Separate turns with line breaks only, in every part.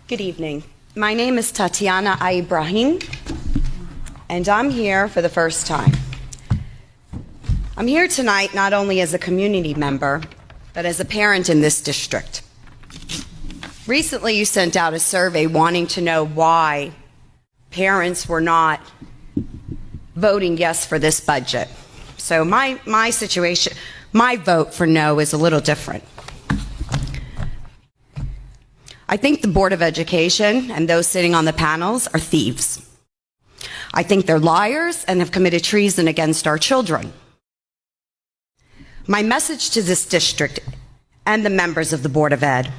Good evening. My name is Tatyana Ibrahim, and I'm here for the first time. I'm here tonight not only as a community member, but as a parent in this district. Recently, you sent out a survey wanting to know why parents were not voting yes for this budget. So my situation, my vote for no is a little different. I think the Board of Education and those sitting on the panels are thieves. I think they're liars and have committed treason against our children. My message to this district and the members of the Board of Ed: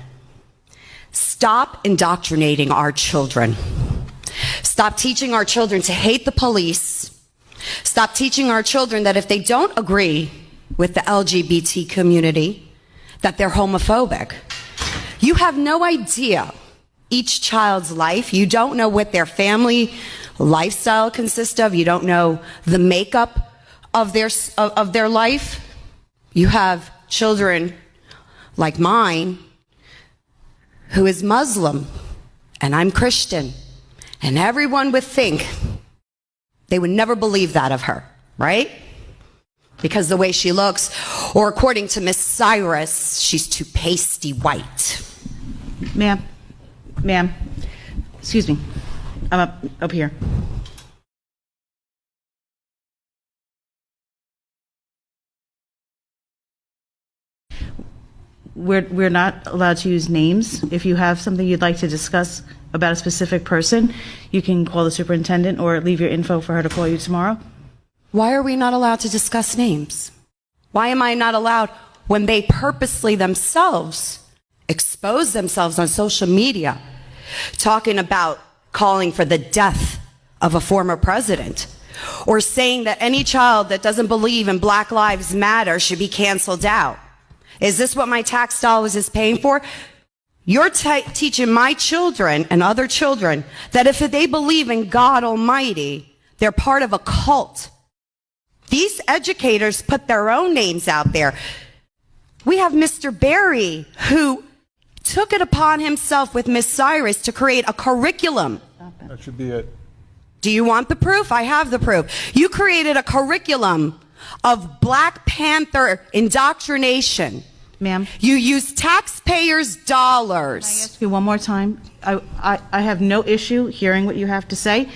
stop indoctrinating our children. Stop teaching our children to hate the police. Stop teaching our children that if they don't agree with the LGBT community, that they're homophobic. You have no idea each child's life. You don't know what their family lifestyle consists of. You don't know the makeup of their life. You have children like mine who is Muslim, and I'm Christian, and everyone would think, they would never believe that of her, right? Because the way she looks, or according to Miss Cyrus, she's too pasty white. Ma'am, excuse me, I'm up here.
We're not allowed to use names. If you have something you'd like to discuss about a specific person, you can call the superintendent or leave your info for her to call you tomorrow.
Why are we not allowed to discuss names? Why am I not allowed when they purposely themselves expose themselves on social media, talking about calling for the death of a former president, or saying that any child that doesn't believe in Black Lives Matter should be canceled out? Is this what my tax dollars is paying for? You're teaching my children and other children that if they believe in God Almighty, they're part of a cult. These educators put their own names out there. We have Mr. Berry, who took it upon himself with Miss Cyrus to create a curriculum.
That should be it.
Do you want the proof? I have the proof. You created a curriculum of Black Panther indoctrination.
Ma'am?
You use taxpayers' dollars.
Can I ask you one more time? I have no issue hearing what you have to say,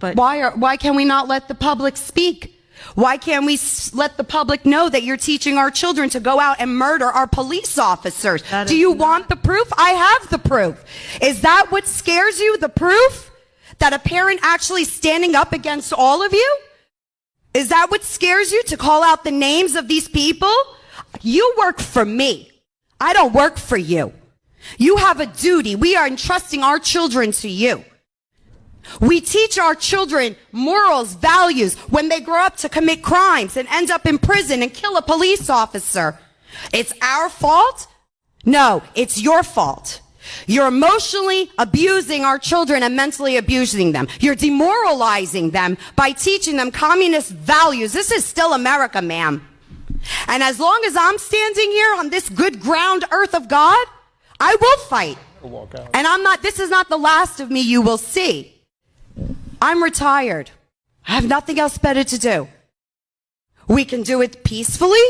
but
Why can we not let the public speak? Why can't we let the public know that you're teaching our children to go out and murder our police officers? Do you want the proof? I have the proof. Is that what scares you, the proof? That a parent actually standing up against all of you? Is that what scares you, to call out the names of these people? You work for me. I don't work for you. You have a duty. We are entrusting our children to you. We teach our children morals, values, when they grow up to commit crimes and end up in prison and kill a police officer. It's our fault? No, it's your fault. You're emotionally abusing our children and mentally abusing them. You're demoralizing them by teaching them communist values. This is still America, ma'am. And as long as I'm standing here on this good ground earth of God, I will fight. And this is not the last of me you will see. I'm retired. I have nothing else better to do. We can do it peacefully,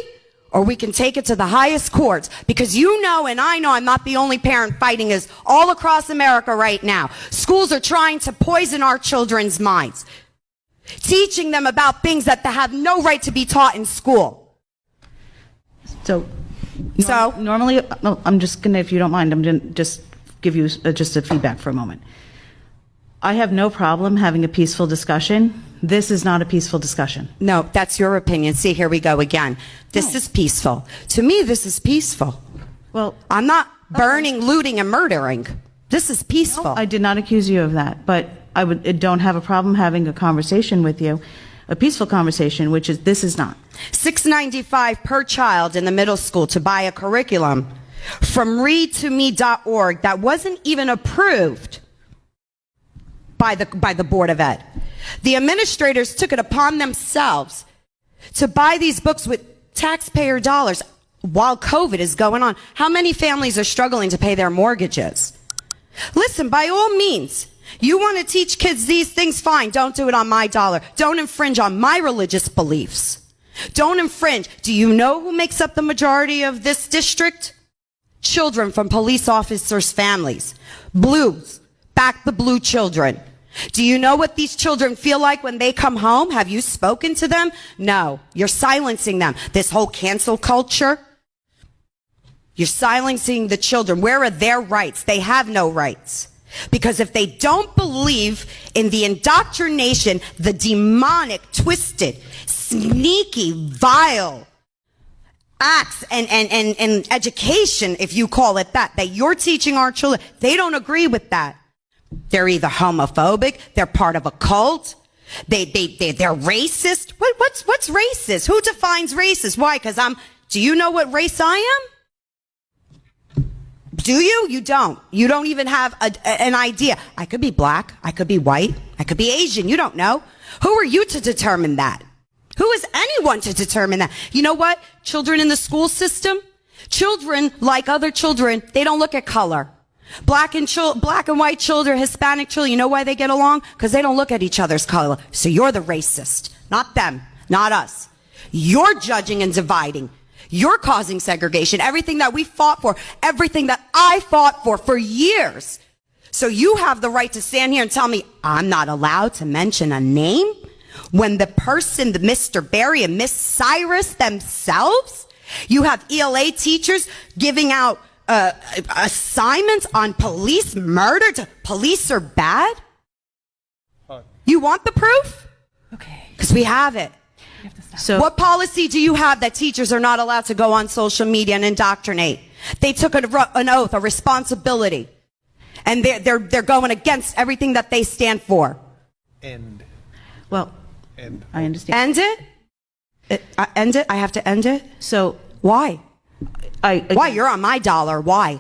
or we can take it to the highest courts, because you know and I know I'm not the only parent fighting this all across America right now. Schools are trying to poison our children's minds, teaching them about things that they have no right to be taught in school.
Normally, no, I'm just gonna, if you don't mind, I'm gonna just give you just a feedback for a moment. I have no problem having a peaceful discussion. This is not a peaceful discussion.
No, that's your opinion. See, here we go again. This is peaceful. To me, this is peaceful.
Well,
I'm not burning, looting, and murdering. This is peaceful.
No, I did not accuse you of that, but I don't have a problem having a conversation with you, a peaceful conversation, which is, this is not.
$6.95 per child in the middle school to buy a curriculum from readtome.org that wasn't even approved by the Board of Ed. The administrators took it upon themselves to buy these books with taxpayer dollars while COVID is going on. How many families are struggling to pay their mortgages? Listen, by all means, you want to teach kids these things, fine. Don't do it on my dollar. Don't infringe on my religious beliefs. Don't infringe. Do you know who makes up the majority of this district? Children from police officers' families. Blues. Back the blue children. Do you know what these children feel like when they come home? Have you spoken to them? No. You're silencing them. This whole cancel culture. You're silencing the children. Where are their rights? They have no rights. Because if they don't believe in the indoctrination, the demonic, twisted, sneaky, vile acts and education, if you call it that you're teaching our children, they don't agree with that. They're either homophobic, they're part of a cult, they're racist. What's racist? Who defines racist? Why? Do you know what race I am? Do you? You don't. You don't even have an idea. I could be black. I could be white. I could be Asian. You don't know. Who are you to determine that? Who is anyone to determine that? You know what? Children in the school system, children like other children, they don't look at color. Black and white children, Hispanic children, you know why they get along? Because they don't look at each other's color. So you're the racist. Not them. Not us. You're judging and dividing. You're causing segregation. Everything that we fought for, everything that I fought for years. So you have the right to stand here and tell me I'm not allowed to mention a name when the person, the Mr. Barry and Miss Cyrus themselves, you have ELA teachers giving out assignments on police murder. Police are bad? You want the proof?
Okay.
Because we have it.
So
what policy do you have that teachers are not allowed to go on social media and indoctrinate? They took an oath, a responsibility, and they're going against everything that they stand for.
End. I
End
understand.
it? End it? I have to end it?
So
why? Why? You're on my dollar. Why?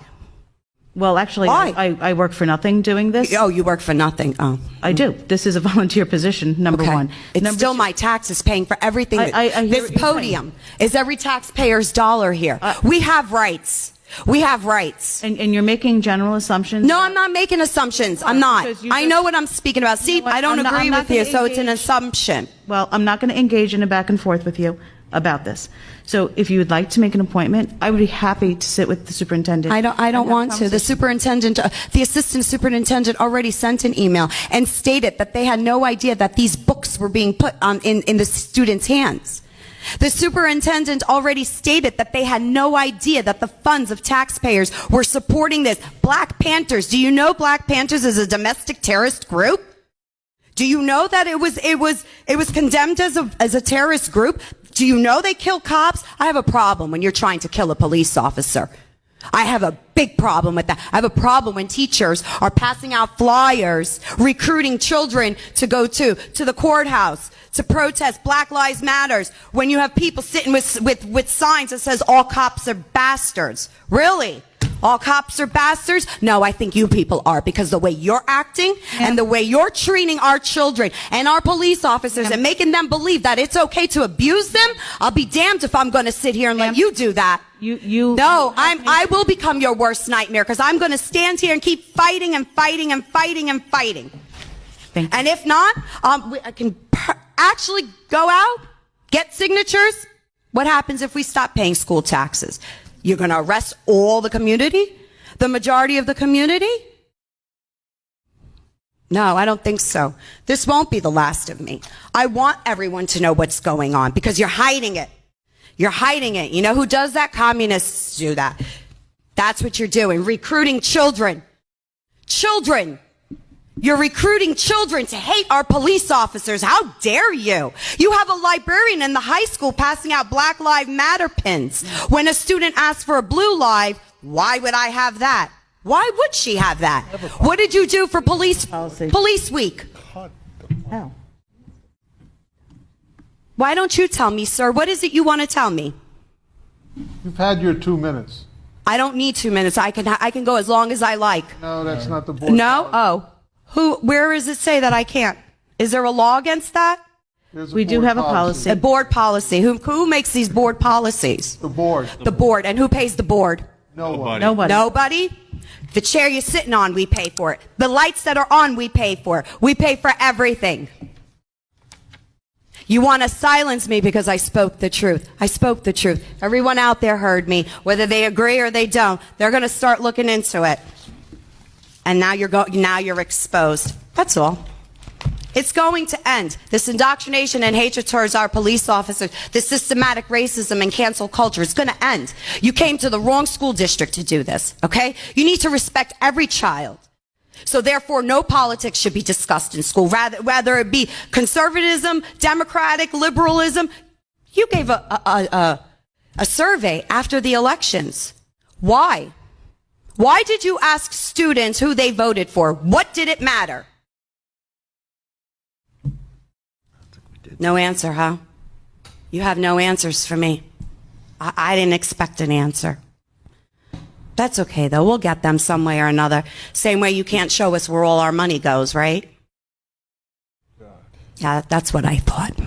Well, actually,
Why?
I work for nothing doing this.
Oh, you work for nothing. Oh.
I do. This is a volunteer position, number one.
It's
number
still
two,
my taxes paying for everything.
I hear
This
what you're
podium is every taxpayer's dollar here. We have rights. We have rights.
and you're making general assumptions.
No, I'm not making assumptions. I'm not. I know what I'm speaking about. See,
You know what?
I don't agree with you, so it's an
engage.
assumption.
Well, I'm not going to engage in a back and forth with you about this. So if you would like to make an appointment, I would be happy to sit with the superintendent.
I don't want to. The superintendent, the assistant superintendent already sent an email and stated that they had no idea that these books were being put in the students' hands. The superintendent already stated that they had no idea that the funds of taxpayers were supporting this. Black Panthers. Do you know Black Panthers is a domestic terrorist group? Do you know that it was condemned as a terrorist group? Do you know they kill cops? I have a problem when you're trying to kill a police officer. I have a big problem with that. I have a problem when teachers are passing out flyers, recruiting children to go to the courthouse, to protest Black Lives Matters, when you have people sitting with signs that says all cops are bastards. Really? All cops are bastards? No, I think you people are, because the way you're acting and the way you're treating our children and our police officers and making them believe that it's okay to abuse them, I'll be damned if I'm going to sit here and let you do that. No, I will become your worst nightmare, because I'm going to stand here and keep fighting and fighting and fighting and fighting.
Thank you.
And if not, I can actually go out, get signatures. What happens if we stop paying school taxes? You're going to arrest all the community? The majority of the community? No, I don't think so. This won't be the last of me. I want everyone to know what's going on, because you're hiding it. You're hiding it. You know who does that? Communists do that. That's what you're doing. Recruiting children. Children. You're recruiting children to hate our police officers. How dare you? You have a librarian in the high school passing out Black Lives Matter pins. When a student asks for a blue live, why would I have that? Why would she have that? What did you do for police week?
How?
Why don't you tell me, sir? What is it you want to tell me?
You've had your 2 minutes.
I don't need 2 minutes. I can go as long as I like.
No, that's not the board.
No? Oh. Where does it say that I can't? Is there a law against that?
We do have a policy.
A board policy. Who makes these board policies?
The board.
The board. And who pays the board?
No one.
Nobody.
Nobody? The chair you're sitting on, we pay for it. The lights that are on, we pay for. We pay for everything. You want to silence me because I spoke the truth. I spoke the truth. Everyone out there heard me. Whether they agree or they don't, they're going to start looking into it. And now you're exposed. That's all. It's going to end. This indoctrination and hatred towards our police officers, this systematic racism and cancel culture, it's going to end. You came to the wrong school district to do this, okay? You need to respect every child. So therefore, no politics should be discussed in school, whether it be conservatism, democratic, liberalism. You gave a survey after the elections. Why? Why did you ask students who they voted for? What did it matter? No answer, huh? You have no answers for me. I didn't expect an answer. That's okay, though. We'll get them some way or another. Same way you can't show us where all our money goes, right? Yeah, that's what I thought.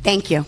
Thank you.